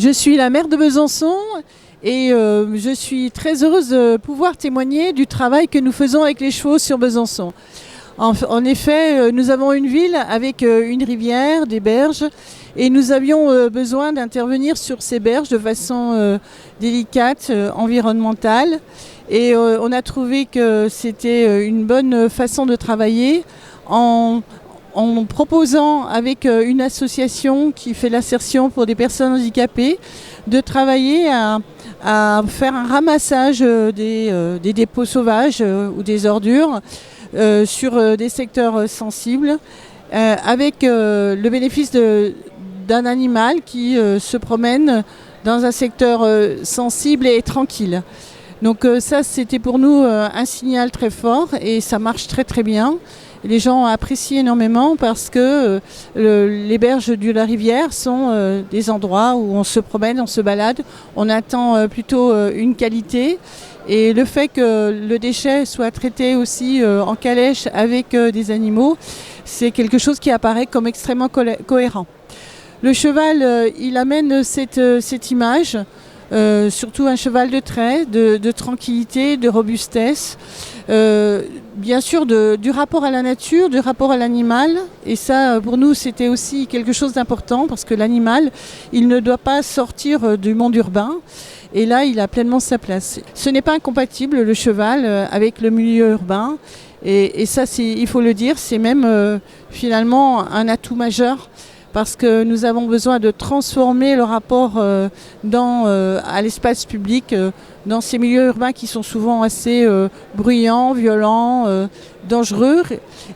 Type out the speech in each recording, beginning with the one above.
Je suis la maire de Besançon et je suis très heureuse de pouvoir témoigner du travail que nous faisons avec les chevaux sur Besançon. En effet, nous avons une ville avec une rivière, des berges, et nous avions besoin d'intervenir sur ces berges de façon délicate, environnementale. Et on a trouvé que c'était une bonne façon de travailler en proposant avec une association qui fait l'insertion pour des personnes handicapées de travailler à faire un ramassage des dépôts sauvages ou des ordures sur des secteurs sensibles avec le bénéfice d'un animal qui se promène dans un secteur sensible et tranquille. Donc ça, c'était pour nous un signal très fort et ça marche très très bien. Les gens apprécient énormément parce que les berges de la rivière sont des endroits où on se promène, on se balade, on attend plutôt une qualité. Et le fait que le déchet soit traité aussi en calèche avec des animaux, c'est quelque chose qui apparaît comme extrêmement cohérent. Le cheval, il amène cette image. Surtout un cheval de trait, de tranquillité, de robustesse, bien sûr du rapport à la nature, du rapport à l'animal. Et ça, pour nous, c'était aussi quelque chose d'important parce que l'animal, il ne doit pas sortir du monde urbain. Et là, il a pleinement sa place. Ce n'est pas incompatible, le cheval, avec le milieu urbain. Et ça, il faut le dire, c'est même finalement un atout majeur. Parce que nous avons besoin de transformer le rapport à l'espace public dans ces milieux urbains qui sont souvent assez bruyants, violents, dangereux.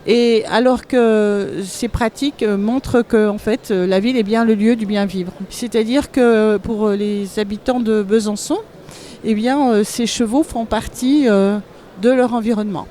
Et alors que ces pratiques montrent que en fait, la ville est bien le lieu du bien vivre. C'est-à-dire que pour les habitants de Besançon, eh bien, ces chevaux font partie de leur environnement.